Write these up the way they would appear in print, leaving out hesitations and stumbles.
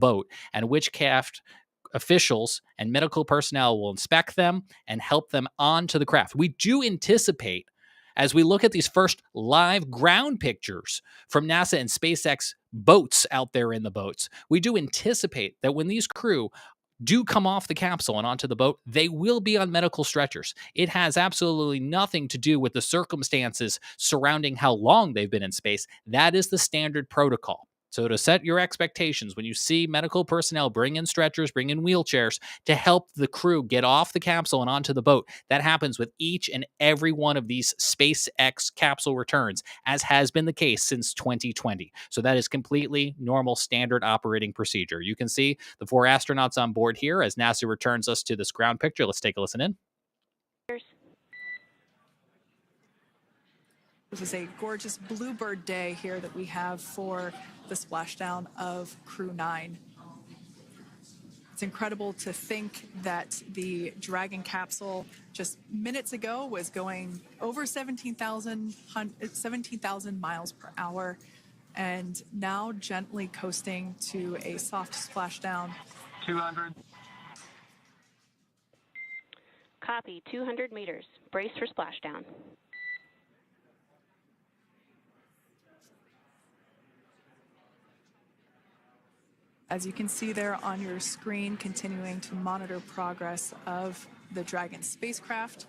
boat, and which craft officials and medical personnel will inspect them and help them onto the craft. We do anticipate, as we look at these first live ground pictures from NASA and SpaceX boats out there in the boats, we do anticipate that when these crew do come off the capsule and onto the boat, they will be on medical stretchers. It has absolutely nothing to do with the circumstances surrounding how long they've been in space. That is the standard protocol. So to set your expectations, when you see medical personnel bring in stretchers, bring in wheelchairs to help the crew get off the capsule and onto the boat, that happens with each and every one of these SpaceX capsule returns, as has been the case since 2020. So that is completely normal, standard operating procedure. You can see the 4 astronauts on board here as NASA returns us to this ground picture. Let's take a listen in. This is a gorgeous bluebird day here that we have for the splashdown of Crew-9. It's incredible to think that the Dragon capsule just minutes ago was going over 17,000 miles per hour and now gently coasting to a soft splashdown. 200. Copy, 200 meters. Brace for splashdown. As you can see there on your screen, continuing to monitor progress of the Dragon spacecraft.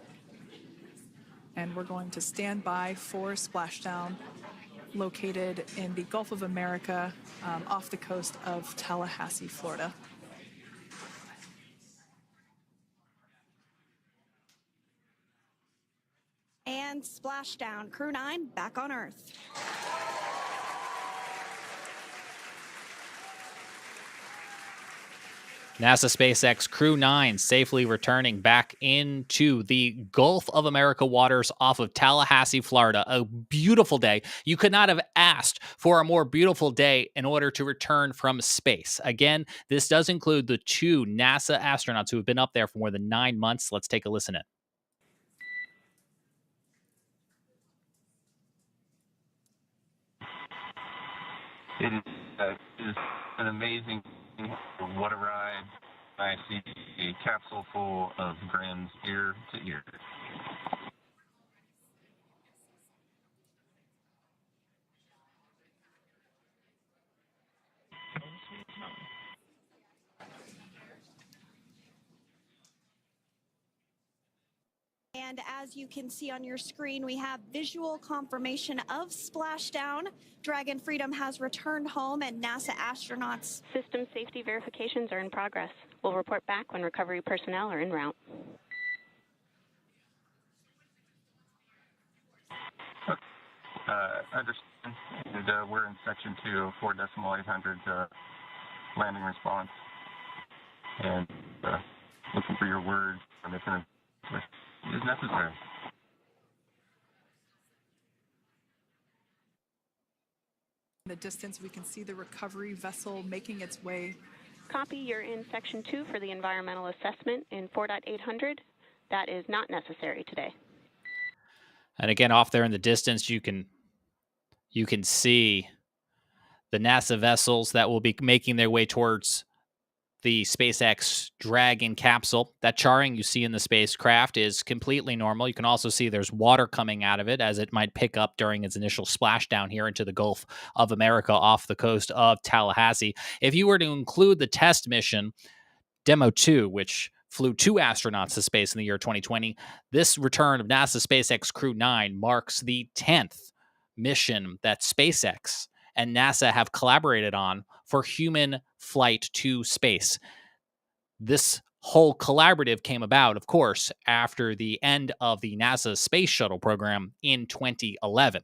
And we're going to stand by for splashdown located in the Gulf of America off the coast of Tallahassee, Florida. And splashdown, Crew-9 back on Earth. NASA SpaceX Crew-9 safely returning back into the Gulf of America waters off of Tallahassee, Florida. A beautiful day. You could not have asked for a more beautiful day in order to return from space. Again, this does include the 2 NASA astronauts who have been up there for more than 9 months. Let's take a listen in. It is an amazing, what a ride. I see a capsule full of grins ear to ear. And as you can see on your screen, we have visual confirmation of splashdown. Dragon Freedom has returned home and NASA astronauts. System safety verifications are in progress. We'll report back when recovery personnel are en route. Understand. And, we're in section 2, 4.800 landing response. And looking for your word on if it is necessary. In the distance, we can see the recovery vessel making its way. Copy, you're in section 2 for the environmental assessment in 4.800. That is not necessary today. And again, off there in the distance, you can see the NASA vessels that will be making their way towards the SpaceX Dragon capsule. That charring you see in the spacecraft is completely normal. You can also see there's water coming out of it as it might pick up during its initial splashdown here into the Gulf of America off the coast of Tallahassee. If you were to include the test mission, Demo 2, which flew 2 astronauts to space in the year 2020, this return of NASA SpaceX Crew-9 marks the 10th mission that SpaceX and NASA have collaborated on for human flight to space. This whole collaborative came about, of course, after the end of the NASA Space Shuttle program in 2011.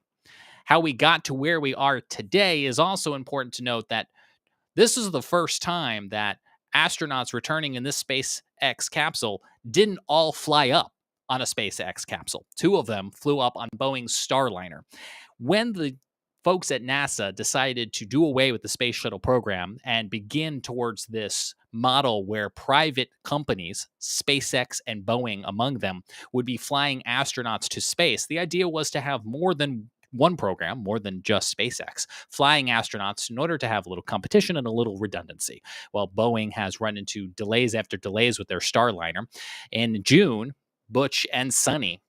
How we got to where we are today is also important to note that this is the first time that astronauts returning in this SpaceX capsule didn't all fly up on a SpaceX capsule. 2 of them flew up on Boeing Starliner. When the folks at NASA decided to do away with the space shuttle program and begin towards this model where private companies, SpaceX and Boeing among them, would be flying astronauts to space, the idea was to have more than one program more than just SpaceX, flying astronauts in order to have a little competition and a little redundancy. Well, Boeing has run into delays after delays with their Starliner. In June, Butch and Suni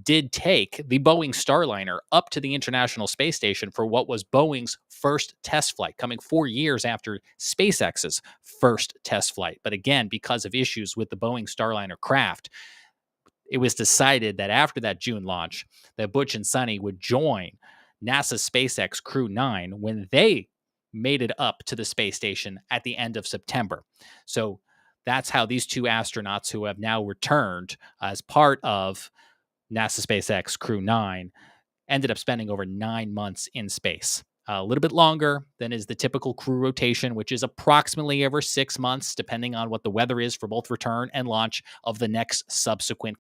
did take the Boeing Starliner up to the International Space Station for what was Boeing's first test flight, coming 4 years after SpaceX's first test flight. But again, because of issues with the Boeing Starliner craft, it was decided that after that June launch, that Butch and Suni would join NASA SpaceX Crew-9 when they made it up to the space station at the end of September. So that's how these two astronauts who have now returned as part of NASA SpaceX Crew-9 ended up spending over 9 months in space. A little bit longer than is the typical crew rotation, which is approximately every 6 months, depending on what the weather is for both return and launch of the next subsequent